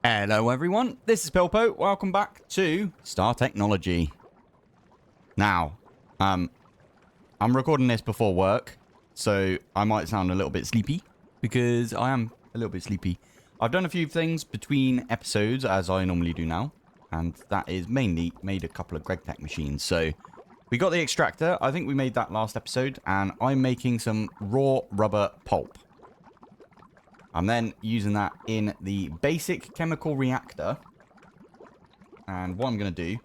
Hello everyone, this is Pilpoh. Welcome back to Star Technology. Now, I'm recording this before work, so I might sound a little bit sleepy, because I am a little bit sleepy. I've done a few things between episodes, as I normally do now, and that is mainly made a couple of GregTech machines. So, we got the extractor, I think we made that last episode, and I'm making some raw rubber pulp. I'm then using that in the basic chemical reactor. And what I'm going to do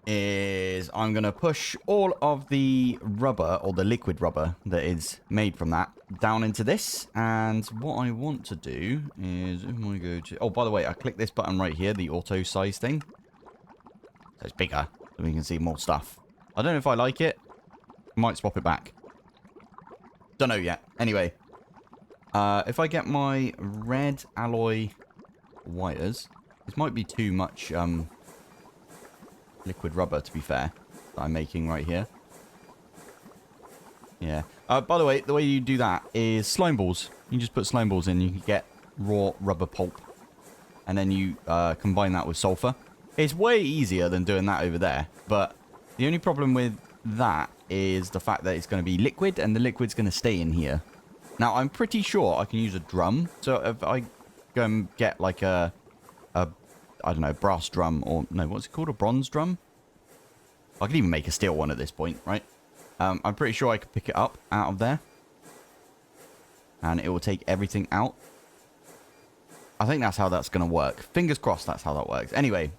is I'm going to push all of the rubber, or the liquid rubber that is made from that, down into this. And what I want to do is, if I go to... Oh, by the way, I click this button right here, the auto size thing. So it's bigger, so we can see more stuff. I don't know if I like it. I might swap it back. Don't know yet. Anyway, if I get my red alloy wires, this might be too much liquid rubber, to be fair, that I'm making right here. Yeah. By the way you do that is slime balls. You just put slime balls in, you can get raw rubber pulp, and then you combine that with sulfur. It's way easier than doing that over there, but the only problem with that is the fact that it's going to be liquid, and the liquid's going to stay in here. Now, I'm pretty sure I can use a drum. So if I go and get like I don't know, brass drum, or no, what's it called? A bronze drum? I can even make a steel one at this point, right? I'm pretty sure I could pick it up out of there, and it will take everything out. I think that's how that's going to work. Fingers crossed that's how that works. Anyway,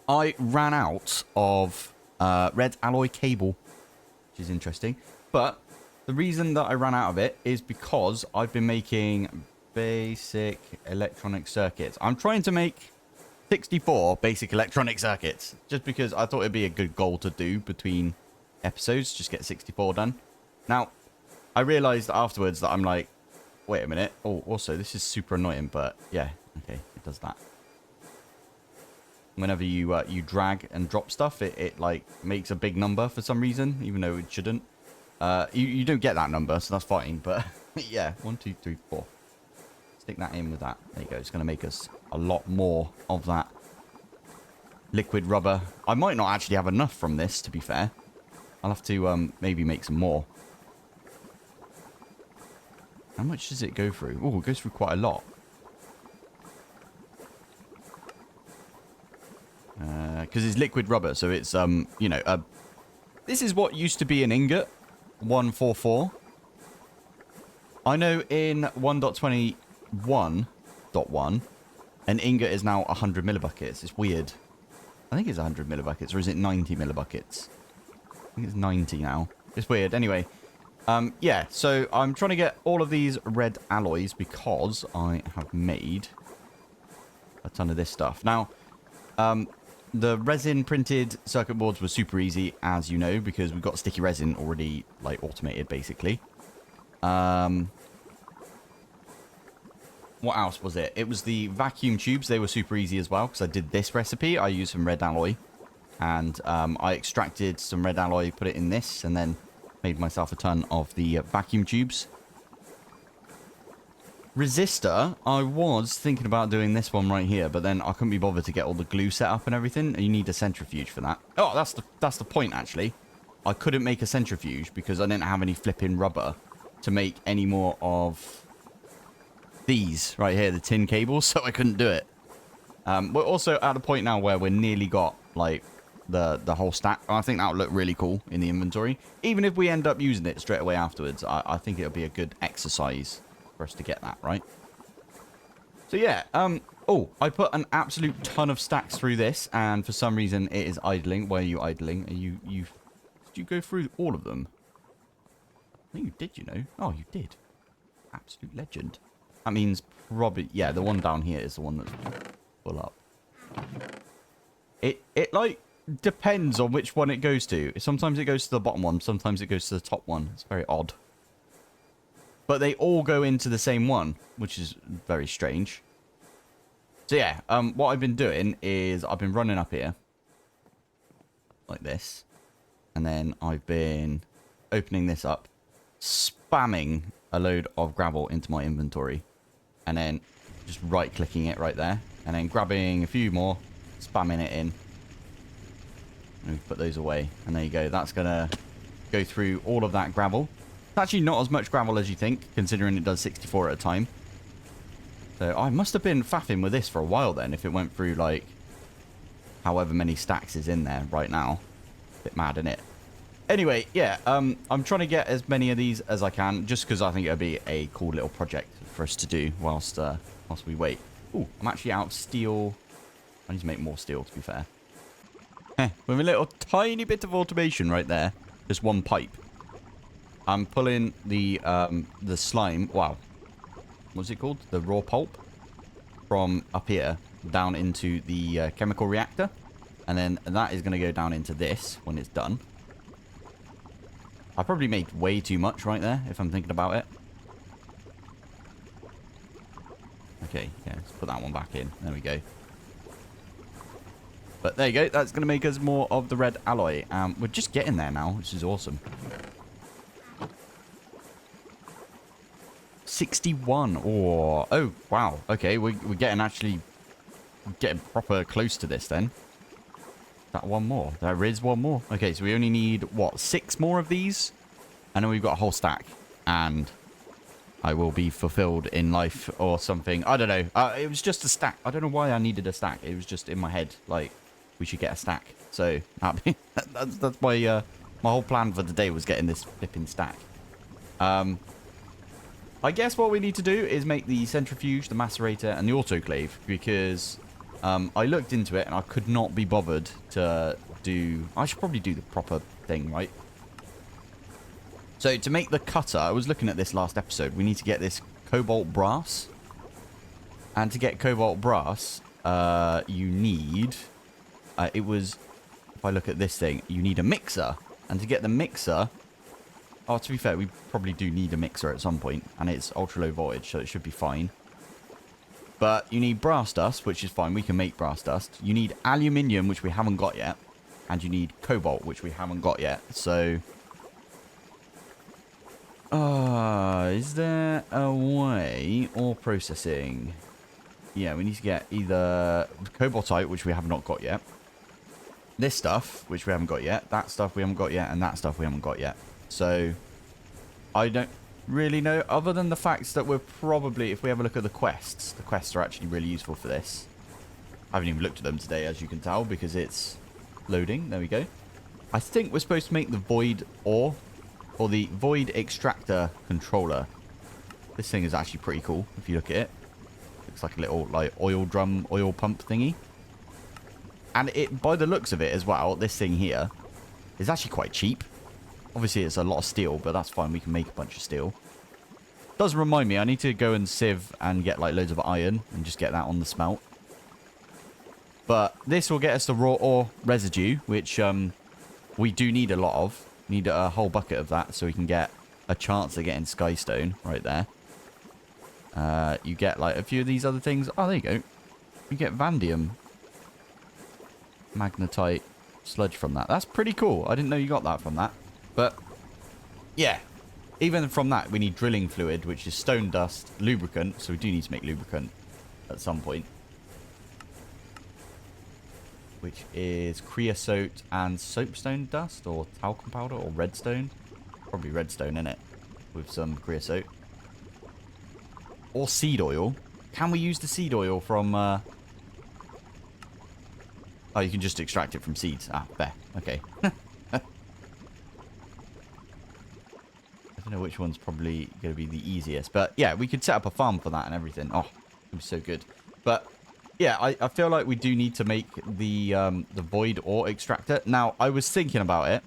I ran out of red alloy cable, which is interesting. But the reason that I ran out of it is because I've been making basic electronic circuits. I'm trying to make 64 basic electronic circuits, just because I thought it'd be a good goal to do between episodes, just get 64 done. Now, I realized afterwards that I'm like, wait a minute. Oh, also, this is super annoying, but yeah, okay, it does that. Whenever you you drag and drop stuff, it like makes a big number for some reason, even though it shouldn't. You don't get that number, so that's fine. But yeah, 1, 2, 3, 4. Stick that in with that. There you go. It's going to make us a lot more of that liquid rubber. I might not actually have enough from this, to be fair. I'll have to maybe make some more. How much does it go through? Oh, it goes through quite a lot. Because it's liquid rubber, so it's, you know, this is what used to be an ingot, 144. I know in 1.21.1, an ingot is now 100 millibuckets. It's weird. I think it's 100 millibuckets, or is it 90 millibuckets? I think it's 90 now. It's weird. Anyway, yeah, so I'm trying to get all of these red alloys because I have made a ton of this stuff. Now, the resin printed circuit boards were super easy, as you know, because we've got sticky resin already, like, automated, basically. What else was it? It was the vacuum tubes. They were super easy as well, because I did this recipe. I used some red alloy, and I extracted some red alloy, put it in this, and then made myself a ton of the vacuum tubes. Resistor, I was thinking about doing this one right here, but then I couldn't be bothered to get all the glue set up and everything. You need a centrifuge for that. Oh, that's the point, actually. I couldn't make a centrifuge because I didn't have any flipping rubber to make any more of these right here, the tin cables, so I couldn't do it. We're also at a point now where we're nearly got, like, the whole stack. I think that would look really cool in the inventory. Even if we end up using it straight away afterwards, I think it'll be a good exercise for us to get that, right? So yeah, oh, I put an absolute ton of stacks through this, and for some reason it is idling. Why are you idling? Did you go through all of them? I think you did, you know. Oh, you did. Absolute legend. That means probably, yeah, the one down here is the one that's full up. It like depends on which one it goes to. Sometimes it goes to the bottom one, sometimes it goes to the top one. It's very odd. But they all go into the same one, which is very strange. So yeah, what I've been doing is I've been running up here like this, and then I've been opening this up, spamming a load of gravel into my inventory. And then just right-clicking it right there. And then grabbing a few more, spamming it in. And we put those away. And there you go. That's going to go through all of that gravel. It's actually not as much gravel as you think, considering it does 64 at a time. So I must have been faffing with this for a while then, if it went through, like, however many stacks is in there right now. Bit mad, isn't it? Anyway, yeah, I'm trying to get as many of these as I can, just because I think it'll be a cool little project for us to do whilst we wait. Ooh, I'm actually out of steel. I need to make more steel, to be fair. With a little tiny bit of automation right there. Just one pipe. I'm pulling the slime. Wow. What's it called? The raw pulp. From up here down into the chemical reactor. And then that is going to go down into this when it's done. I probably made way too much right there, if I'm thinking about it. Okay, yeah, let's put that one back in. There we go. But there you go. That's going to make us more of the red alloy. We're just getting there now, which is awesome. 61. Oh, wow. Okay, we're getting getting proper close to this then. That one more. There is one more. Okay, so we only need, what, 6 more of these? And then we've got a whole stack. And I will be fulfilled in life or something. I don't know. It was just a stack. I don't know why I needed a stack. It was just in my head, like, we should get a stack. So, that's my whole plan for the day was getting this flipping stack. I guess what we need to do is make the centrifuge, the macerator, and the autoclave. Because I looked into it and I could not be bothered to do... I should probably do the proper thing, right? So to make the cutter, I was looking at this last episode. We need to get this cobalt brass. And to get cobalt brass, you need... if I look at this thing, you need a mixer. And to get the mixer... Oh, to be fair, we probably do need a mixer at some point. And it's ultra low voltage, so it should be fine. But you need brass dust, which is fine. We can make brass dust. You need aluminium, which we haven't got yet. And you need cobalt, which we haven't got yet. So... is there a way... Ore processing... Yeah, we need to get either cobaltite, which we have not got yet. This stuff, which we haven't got yet. That stuff we haven't got yet. And that stuff we haven't got yet. So, I don't really know. Other than the fact that we're probably... If we have a look at the quests are actually really useful for this. I haven't even looked at them today, as you can tell, because it's loading. There we go. I think we're supposed to make the void ore. Or the void extractor controller. This thing is actually pretty cool, if you look at it. Looks like a little, like, oil drum, oil pump thingy. And it, by the looks of it as well, this thing here is actually quite cheap. Obviously, it's a lot of steel, but that's fine. We can make a bunch of steel. Does remind me, I need to go and sieve and get, like, loads of iron and just get that on the smelt. But this will get us the raw ore residue, which we do need a lot of. Need a whole bucket of that so we can get a chance of getting skystone right there. You get, like, a few of these other things. Oh, there you go. You get vanadium. Magnetite sludge from that. That's pretty cool. I didn't know you got that from that. But, yeah. Even from that, we need drilling fluid, which is stone dust, lubricant. So we do need to make lubricant at some point. Which is creosote and soapstone dust, or talcum powder, or redstone. Probably redstone, innit? With some creosote. Or seed oil. Can we use the seed oil from... Oh, you can just extract it from seeds. Ah, there. Okay. I don't know which one's probably going to be the easiest. But, yeah, we could set up a farm for that and everything. Oh, it would be so good. But... Yeah, I feel like we do need to make the void ore extractor. Now, I was thinking about it.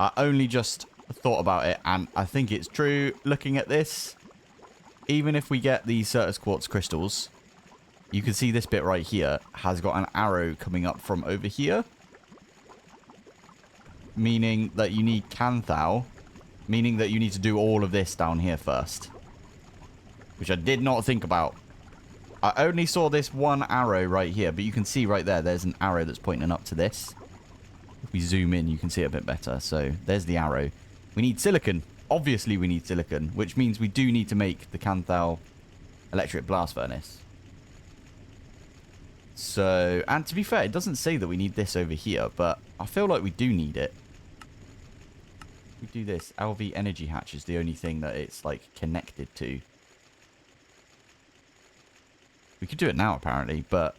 I only just thought about it, and I think it's true. Looking at this, even if we get the Certus quartz crystals, you can see this bit right here has got an arrow coming up from over here. Meaning that you need Canthal. Meaning that you need to do all of this down here first. Which I did not think about. I only saw this one arrow right here, but you can see right there, there's an arrow that's pointing up to this. If we zoom in, you can see it a bit better. So, there's the arrow. We need silicon. obviously we need silicon, which means we do need to make the Canthal electric blast furnace. So, and to be fair, it doesn't say that we need this over here, but I feel like we do need it. We do this. LV energy hatch is the only thing that it's like connected to. We could do it now apparently, but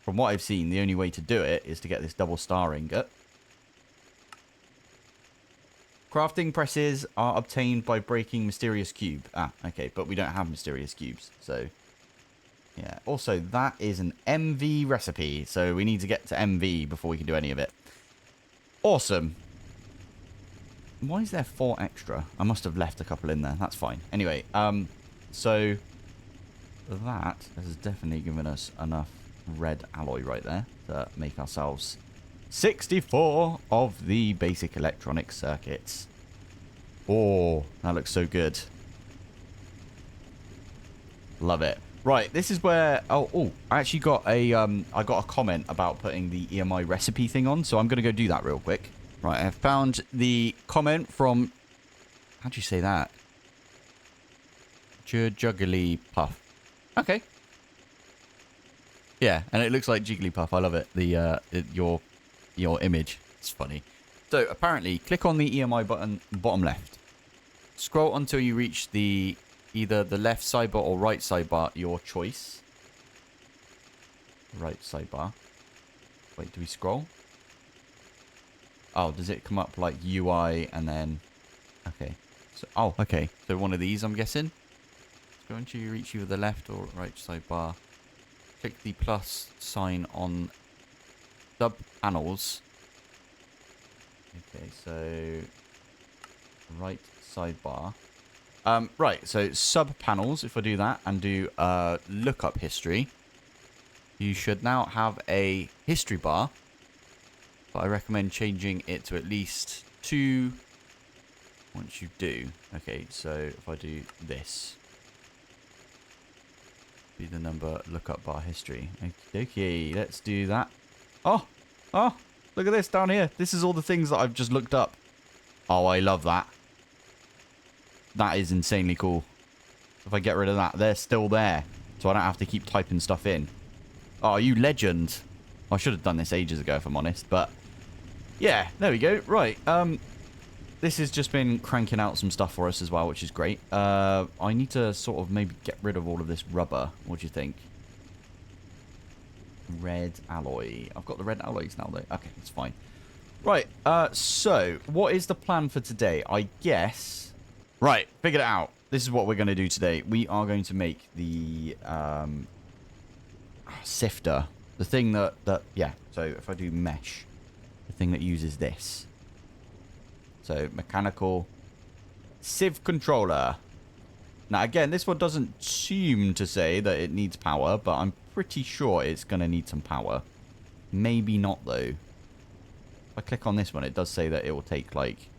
from what I've seen, the only way to do it is to get this double star ingot. Crafting presses are obtained by breaking mysterious cube. Ah, okay, but we don't have mysterious cubes, so yeah. Also, that is an MV recipe, so we need to get to MV before we can do any of it. Awesome. Why is there 4 extra? I must have left a couple in there. That's fine. Anyway, so that has definitely given us enough red alloy right there to make ourselves 64 of the basic electronic circuits. Oh, that looks so good. Love it. Right, this is where... Oh, I actually got a... I got a comment about putting the EMI recipe thing on, so I'm going to go do that real quick. Right, I have found the comment from... How do you say that? Juggly Puff. Okay. Yeah, and it looks like Jigglypuff. I love it. Your image. It's funny. So, apparently, click on the EMI button, bottom left. Scroll until you reach the... either the left sidebar or right sidebar, your choice. Right sidebar. Wait, do we scroll? Oh, does it come up like UI and then... Okay. So, oh, okay. So one of these, I'm guessing. Scroll until you reach either the left or right sidebar. Click the plus sign on sub panels. Okay, so... Right sidebar. Right, so sub panels, if I do that and do lookup history, you should now have a history bar, but I recommend changing it to at least 2 once you do. Okay, so if I do this, be the number lookup bar history. Okay, let's do that. Oh, look at this down here. This is all the things that I've just looked up. Oh, I love that. That is insanely cool. If I get rid of that, they're still there. So I don't have to keep typing stuff in. Oh, you legend. I should have done this ages ago, if I'm honest. But, yeah, there we go. Right. This has just been cranking out some stuff for us as well, which is great. I need to sort of maybe get rid of all of this rubber. What do you think? Red alloy. I've got the red alloys now, though. Okay, it's fine. Right. So, what is the plan for today? I guess... Right, figured it out. This is what we're going to do today. We are going to make the sifter. The thing that... Yeah, so if I do mesh, the thing that uses this. So, mechanical sieve controller. Now, again, this one doesn't seem to say that it needs power, but I'm pretty sure it's going to need some power. Maybe not, though. If I click on this one, it does say that it will take, like...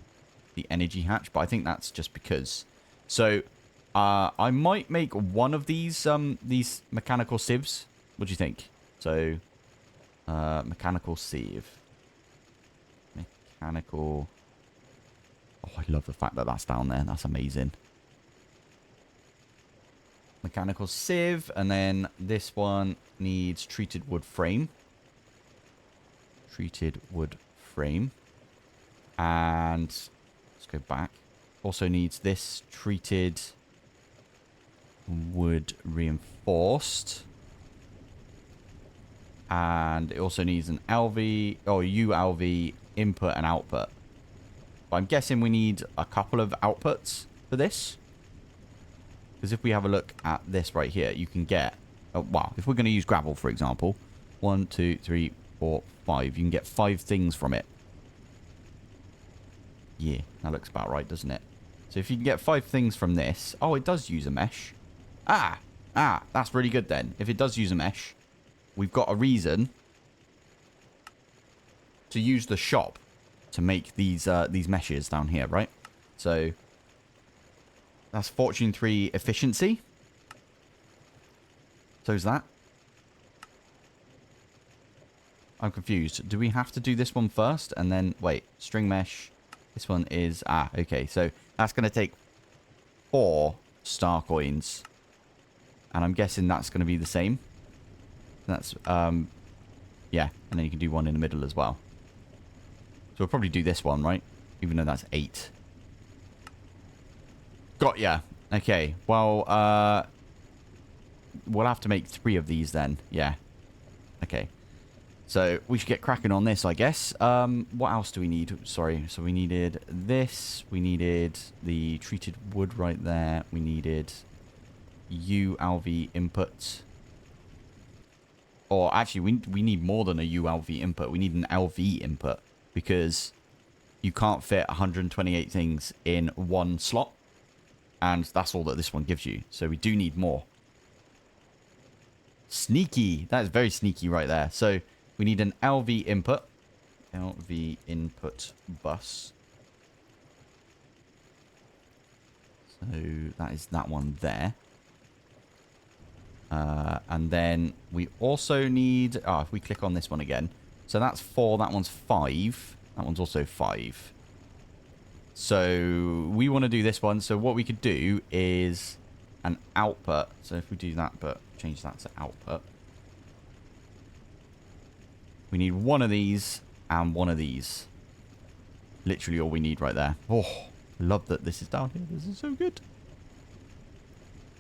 the energy hatch, but I think that's just because. So, I might make one of these mechanical sieves. What do you think? So, mechanical sieve. Mechanical... Oh, I love the fact that that's down there. That's amazing. Mechanical sieve, and then this one needs treated wood frame. Treated wood frame. And... go back. Also needs this treated wood reinforced. And it also needs an LV or ULV input and output. But I'm guessing we need a couple of outputs for this. Because if we have a look at this right here, you can get... well, if we're going to use gravel, for example. 1, 2, 3, 4, 5. You can get 5 things from it. Yeah, that looks about right, doesn't it? So if you can get 5 things from this... Oh, it does use a mesh. Ah, that's really good then. If it does use a mesh, we've got a reason to use the shop to make these meshes down here, right? So that's Fortune 3 efficiency. So's that. I'm confused. Do we have to do this one first and then... Wait, string mesh... This one is... Ah, okay. So that's going to take 4 star coins. And I'm guessing that's going to be the same. That's... yeah, and then you can do one in the middle as well. So we'll probably do this one, right? Even though that's 8. Got ya. Okay, well, we'll have to make 3 of these then. Yeah. Okay. So we should get cracking on this, I guess. What else do we need? Sorry. So we needed this. We needed the treated wood right there. We needed ULV input. Or actually, we need more than a ULV input. We need an LV input because you can't fit 128 things in one slot. And that's all that this one gives you. So we do need more. Sneaky. That is very sneaky right there. So we need an LV input. LV input bus. So that is that one there. And then we also need... if we click on this one again. So that's 4. That one's 5. That one's also 5. So we want to do this one. So what we could do is an output. So if we do that, but change that to output. We need one of these and one of these. Literally all we need right there. Oh, love that this is down here. This is so good.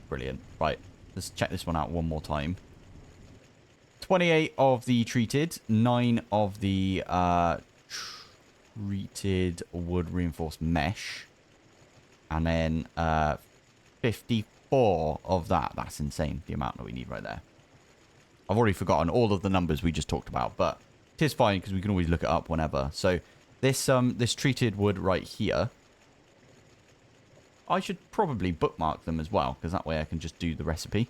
Brilliant. Right. Let's check this one out one more time. 28 of the treated. 9 of the treated wood reinforced mesh. And then 54 of that. That's insane, the amount that we need right there. I've already forgotten all of the numbers we just talked about, but it is fine because we can always look it up whenever. So this this treated wood right here, I should probably bookmark them as well, because that way I can just do the recipe.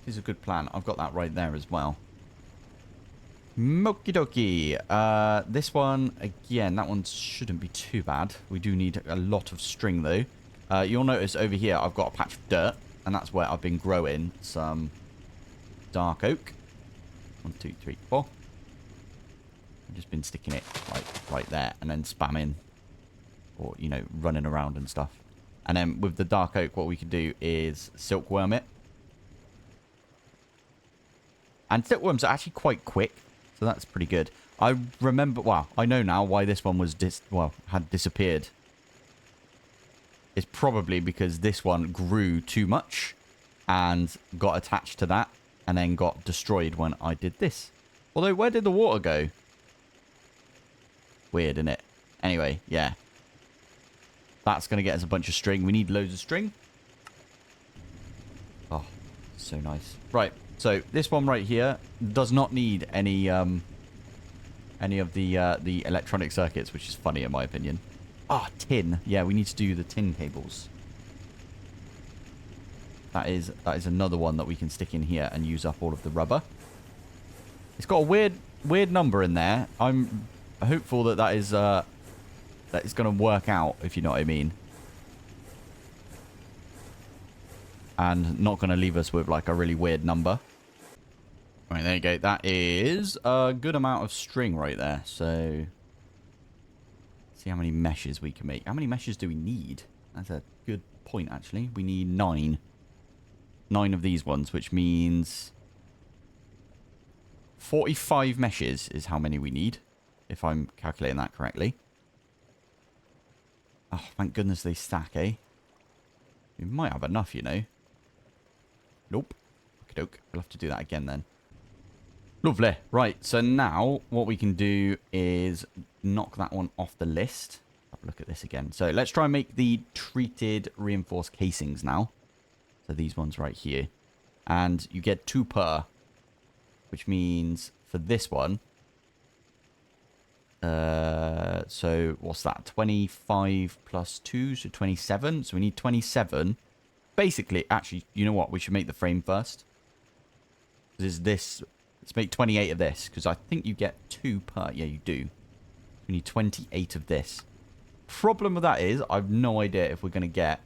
This is a good plan. I've got that right there as well. Moki dokie. This one, again, that one shouldn't be too bad. We do need a lot of string, though. You'll notice over here I've got a patch of dirt, and that's where I've been growing some dark oak. 1, 2, 3, 4. I've just been sticking it like right there, and then spamming. Or, you know, running around and stuff. And then with the dark oak, what we can do is silkworm it. And silkworms are actually quite quick. So that's pretty good. I remember, well, I know now why this one was, had disappeared. It's probably because this one grew too much and got attached to that and then got destroyed when I did this. Although, where did the water go? Weird, isn't it? Anyway, yeah. That's going to get us a bunch of string. We need loads of string. Oh, so nice. Right. So this one right here does not need any of the electronic circuits, which is funny in my opinion. Ah, tin. Yeah, we need to do the tin cables. That is another one that we can stick in here and use up all of the rubber. It's got a weird number in there. I'm hopeful that is going to work out, if you know what I mean. And not going to leave us with like a really weird number. Right, there you go. That is a good amount of string right there. So, see how many meshes we can make. How many meshes do we need? That's a good point, actually. We need 9. 9 of these ones, which means 45 meshes is how many we need, if I'm calculating that correctly. Oh, thank goodness they stack, eh? We might have enough, you know. Nope. Okey-doke. We'll have to do that again then. Lovely. Right, so now what we can do is knock that one off the list. Have a look at this again. So let's try and make the treated reinforced casings now. So these ones right here. And you get 2 per. Which means for this one... so what's that? 25 plus 2, so 27. So we need 27. Basically, actually, you know what? We should make the frame first. Let's make 28 of this, because I think you get 2 per. Yeah, you do. We need 28 of this. Problem with that is, I've no idea if we're going to get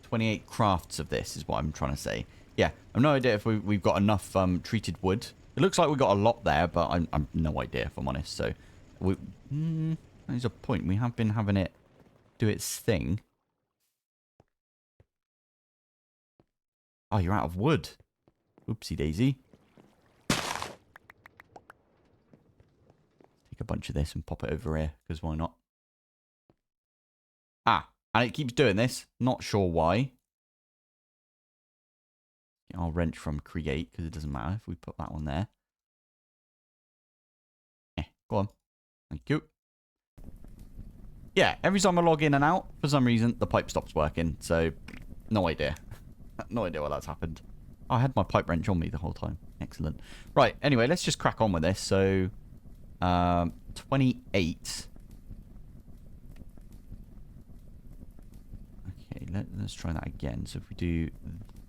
28 crafts of this, is what I'm trying to say. Yeah, I've no idea if we've got enough treated wood It looks like we got a lot there, but I'm no idea, if I'm honest. So, there's a point. We have been having it do its thing. Oh, you're out of wood. Oopsie daisy. Take a bunch of this and pop it over here, because why not? Ah, and it keeps doing this. Not sure why. I'll wrench from create, because it doesn't matter if we put that one there. Go on. Thank you. Yeah, every time I log in and out, for some reason, the pipe stops working. So, no idea. No idea why that's happened. I had my pipe wrench on me the whole time. Excellent. Right, anyway, let's just crack on with this. So, 28. Okay, let's try that again. So if we do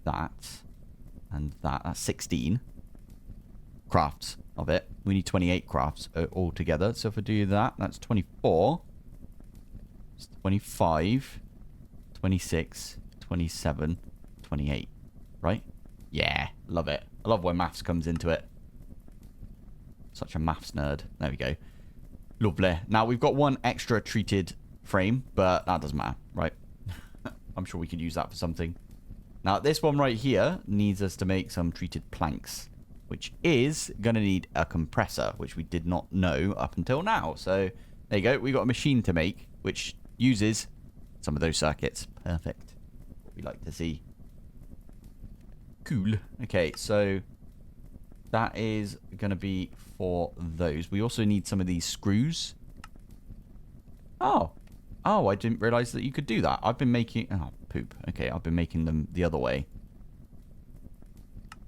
that and that, that's 16 crafts of it. We need 28 crafts altogether. So if I do that, that's 24. It's 25, 26, 27, 28. Right? Yeah, love it. I love when maths comes into it. Such a maths nerd. There we go. Lovely. Now, we've got one extra treated frame, but that doesn't matter, right? I'm sure we could use that for something. Now, this one right here needs us to make some treated planks, which is going to need a compressor, which we did not know up until now. So, there you go. We got a machine to make, which uses some of those circuits. Perfect. What we like to see. Cool. Okay, so that is going to be for those. We also need some of these screws. Oh, I didn't realize that you could do that. I've been making... Oh, poop. Okay, I've been making them the other way.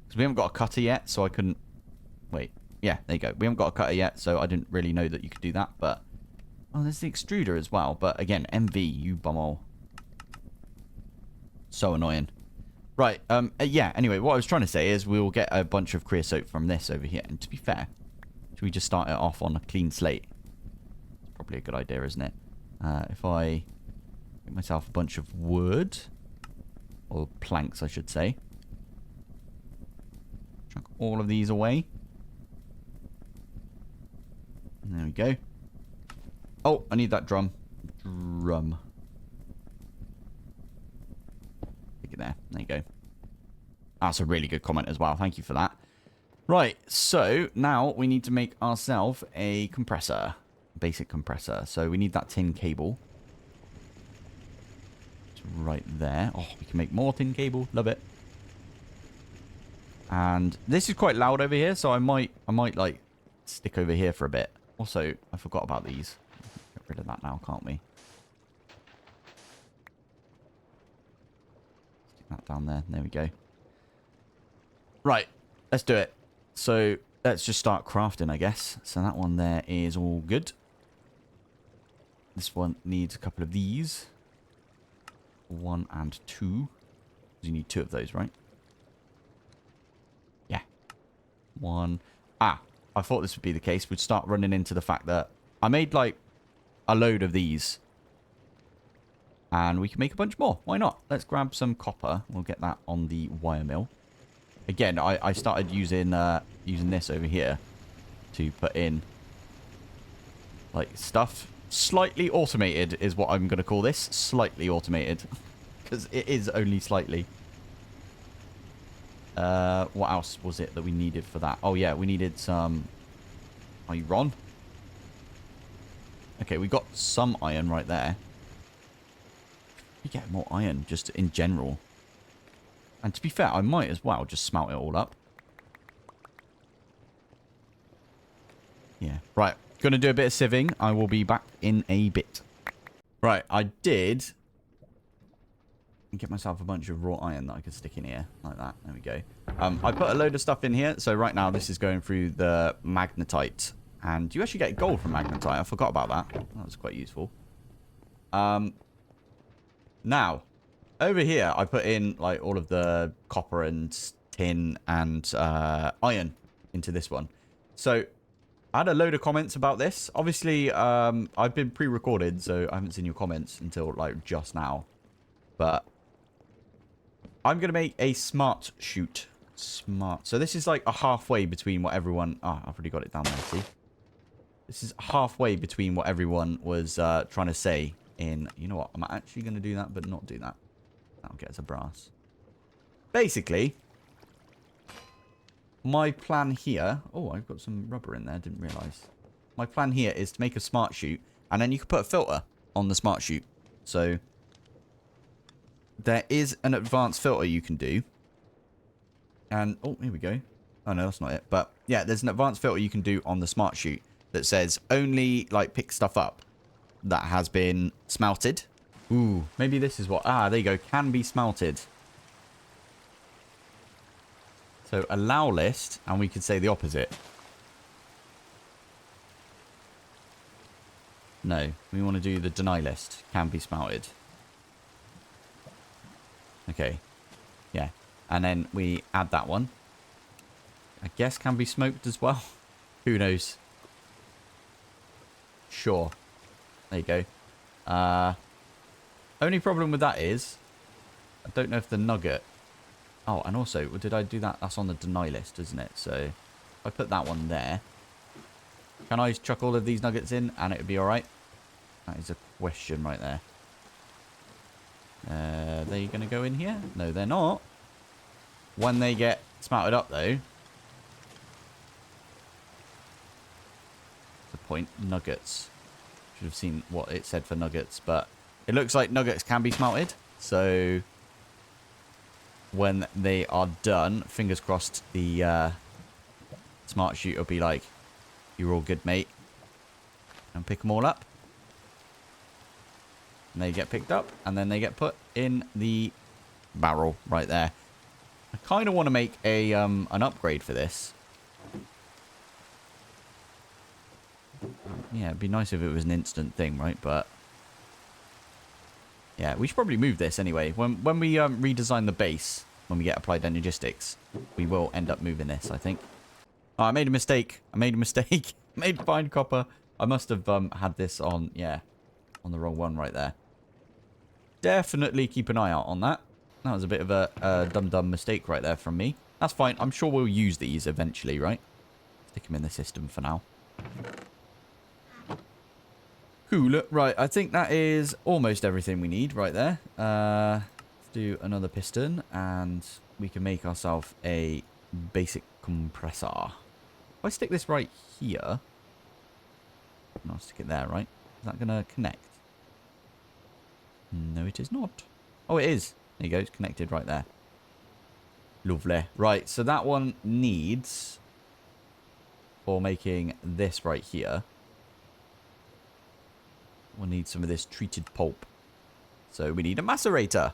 Because we haven't got a cutter yet, so I couldn't... Wait. Yeah, there you go. We haven't got a cutter yet, so I didn't really know that you could do that, but... Oh, there's the extruder as well. But again, MV, you bumhole. So annoying. Right, yeah, anyway, what I was trying to say is we'll get a bunch of creosote from this over here. And to be fair, should we just start it off on a clean slate? It's probably a good idea, isn't it? If I get myself a bunch of wood, or planks, I should say. Chuck all of these away. And there we go. Oh, I need that drum. There you go. That's a really good comment as well. Thank you for that. Right, so now we need to make ourselves a compressor. Basic compressor. So we need that tin cable. It's right there. Oh, we can make more tin cable. Love it. And this is quite loud over here, so I might like stick over here for a bit. Also, I forgot about these. Get rid of that now, can't we? That down there. There we go. Right. Let's do it. So, let's just start crafting, I guess. So, that one there is all good. This one needs a couple of these. 1 and 2. You need 2 of those, right? Yeah. 1. Ah. I thought this would be the case. We'd start running into the fact that I made, like, a load of these. And we can make a bunch more. Why not? Let's grab some copper. We'll get that on the wire mill. Again, I started using this over here to put in like stuff. Slightly automated is what I'm going to call this. Slightly automated. Because it is only slightly. What else was it that we needed for that? Oh yeah, we needed some iron. Okay, we got some iron right there. We get more iron just in general. And to be fair, I might as well just smelt it all up. Yeah. Right. Gonna do a bit of sieving. I will be back in a bit. Right. I did get myself a bunch of raw iron that I could stick in here. Like that. There we go. I put a load of stuff in here. So right now this is going through the magnetite. And you actually get gold from magnetite. I forgot about that. That was quite useful. Now, over here, I put in like all of the copper and tin and iron into this one. So, I had a load of comments about this. Obviously, I've been pre-recorded, so I haven't seen your comments until like just now. But I'm going to make a smart chute. Smart. So this is like a halfway between what everyone... Oh, I've already got it down there, see? This is halfway between what everyone was trying to say in... You know what? I'm actually going to do that, but not do that. That'll get us a brass. Basically, my plan here... Oh, I've got some rubber in there. Didn't realise. My plan here is to make a smart chute, and then you can put a filter on the smart chute. So there is an advanced filter you can do. And, oh, here we go. Oh, no, that's not it. But, yeah, there's an advanced filter you can do on the smart chute that says only, like, pick stuff up that has been smelted. Ooh, maybe this is what... Ah, there you go. Can be smelted. So, allow list, and we could say the opposite. No, we want to do the deny list. Can be smelted. Okay. Yeah. And then we add that one. I guess can be smoked as well. Who knows? Sure. There you go. Only problem with that is, I don't know if the nugget... Oh, and also, did I do that? That's on the deny list, isn't it? So, if I put that one there, can I chuck all of these nuggets in and it would be alright? That is a question right there. Are they going to go in here? No, they're not. When they get smelted up, though... The point, nuggets. Should have seen what it said for nuggets, but it looks like nuggets can be smelted. So when they are done, fingers crossed, the smart chute will be like, "You're all good, mate," and pick them all up. And they get picked up, and then they get put in the barrel right there. I kind of want to make a an upgrade for this. Yeah, it'd be nice if it was an instant thing, right? But yeah, we should probably move this anyway. When we redesign the base, when we get applied energistics, we will end up moving this, I think. Oh, I made a mistake. I made a mistake. Made fine copper. I must have had this on, yeah, on the wrong one right there. Definitely keep an eye out on that. That was a bit of a dumb mistake right there from me. That's fine. I'm sure we'll use these eventually, right? Stick them in the system for now. Cool. Right, I think that is almost everything we need right there. Let's do another piston, and we can make ourselves a basic compressor. If I stick this right here... No, I'll stick it there, right? Is that going to connect? No, it is not. Oh, it is. There you go. It's connected right there. Lovely. Right, so that one needs... For making this right here... We'll need some of this treated pulp. So we need a macerator.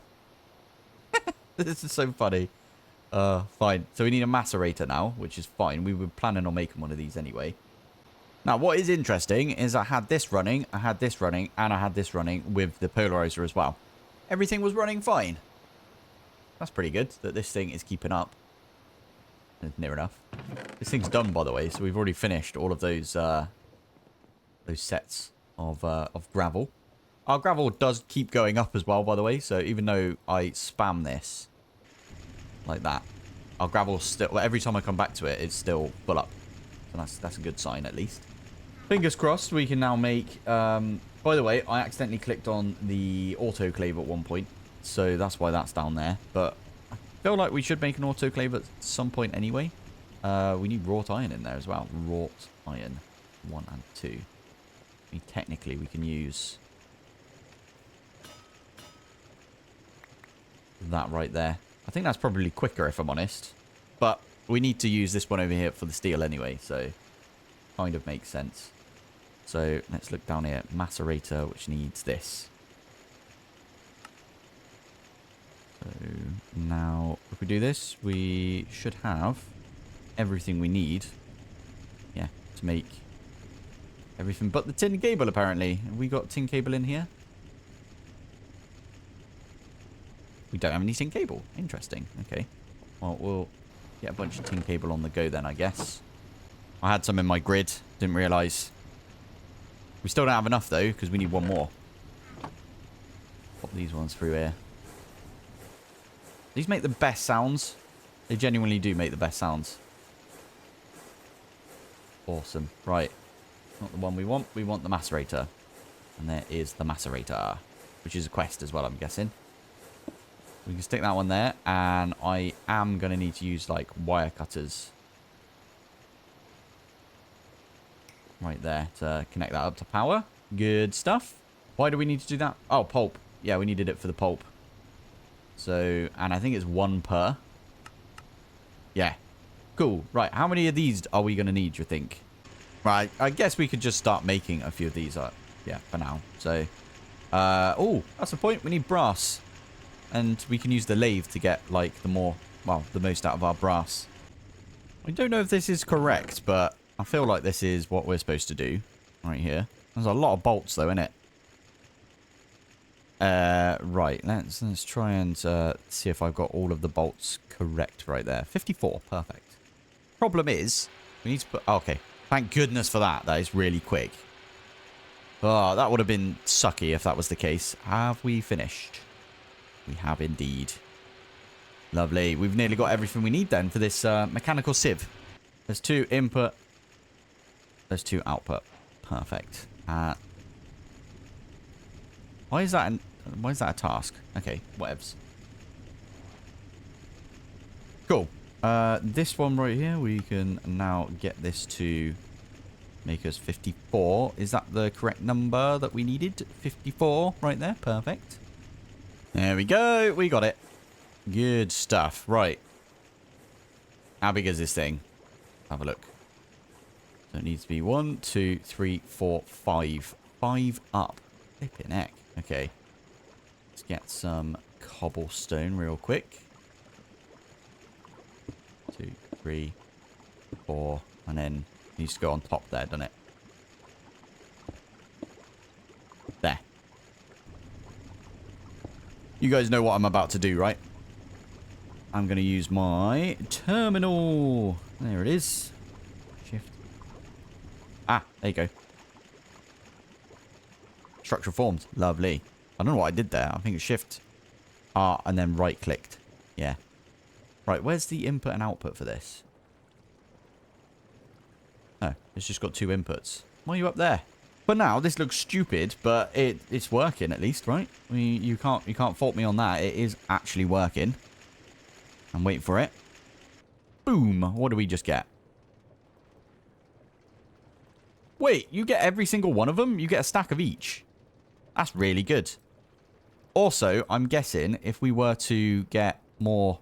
This is so funny. Fine. So we need a macerator now, which is fine. We were planning on making one of these anyway. Now, what is interesting is I had this running, I had this running, and I had this running with the polarizer as well. Everything was running fine. That's pretty good that this thing is keeping up. It's near enough. This thing's done, by the way, so we've already finished all of those sets of gravel. Our gravel does keep going up as well, by the way, so even though I spam this like that, our gravel still, well, every time I come back to it, it's still full up. So that's a good sign, at least. Fingers crossed we can now make... by the way, I accidentally clicked on the autoclave at one point, so that's why that's down there. But I feel like we should make an autoclave at some point anyway. We need wrought iron in there as well. Wrought iron 1 and 2. I mean, technically, we can use that right there. I think that's probably quicker, if I'm honest. But we need to use this one over here for the steel anyway, so kind of makes sense. So let's look down here. Macerator, which needs this. So now, if we do this, we should have everything we need, yeah, to make everything but the tin cable, apparently. Have we got tin cable in here? We don't have any tin cable. Interesting. Okay. Well, we'll get a bunch of tin cable on the go then, I guess. I had some in my grid. Didn't realise. We still don't have enough, though, because we need one more. Pop these ones through here. These make the best sounds. They genuinely do make the best sounds. Awesome. Right. Not the one we want. We want the Macerator. And there is the Macerator, which is a quest as well, I'm guessing. We can stick that one there. And I am going to need to use, like, wire cutters. Right there to connect that up to power. Good stuff. Why do we need to do that? Oh, pulp. Yeah, we needed it for the pulp. So, and I think it's 1 per. Yeah. Cool. Right, how many of these are we going to need, do you think? Right, I guess we could just start making a few of these. Yeah, for now. So, oh, that's the point. We need brass. And we can use the lathe to get, like, the most out of our brass. I don't know if this is correct, but I feel like this is what we're supposed to do. Right here. There's a lot of bolts, though, innit? Right, let's try and see if I've got all of the bolts correct right there. 54, perfect. Problem is, we need to put... Oh, okay, thank goodness for that. That is really quick. Oh, that would have been sucky if that was the case. Have we finished? We have indeed. Lovely. We've nearly got everything we need then for this mechanical sieve. There's 2 input. There's 2 output. Perfect. Why is that a task? Okay, whatevs. Cool. This one right here, we can now get this to make us 54. Is that the correct number that we needed? 54 right there. Perfect. There we go. We got it. Good stuff. Right. How big is this thing? Have a look. So it needs to be 1, 2, 3, 4, 5. 5 up. Flipping heck. Okay. Let's get some cobblestone real quick. 2, 3, 4. And then it needs to go on top there, doesn't it? There. You guys know what I'm about to do, right? I'm going to use my terminal. There it is. Shift. Ah, there you go. Structure formed. Lovely. I don't know what I did there. I think it's shift. Ah, and then right clicked. Yeah. Right, where's the input and output for this? Oh, it's just got 2 inputs. Why are you up there? For now, this looks stupid, but it's working at least, right? I mean, you can't fault me on that. It is actually working. I'm waiting for it. Boom. What do we just get? Wait, you get every single one of them? You get a stack of each. That's really good. Also, I'm guessing if we were to get more,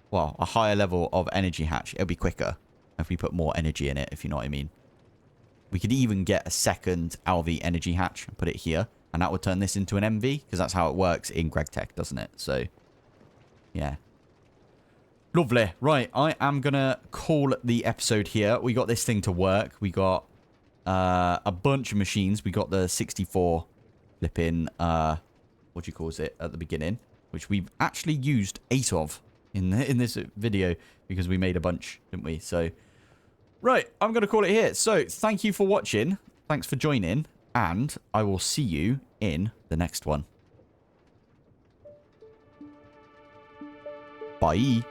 well, a higher level of energy hatch, it'll be quicker if we put more energy in it, if you know what I mean. We could even get a second LV energy hatch and put it here, and that would turn this into an MV, because that's how it works in GregTech, doesn't it? So, yeah. Lovely. Right, I am going to call the episode here. We got this thing to work. We got a bunch of machines. We got the 64 flipping, what do you call it, at the beginning, which we've actually used 8 of in this video, because we made a bunch, didn't we? So, right, I'm going to call it here. So, thank you for watching. Thanks for joining, and I will see you in the next one. Bye.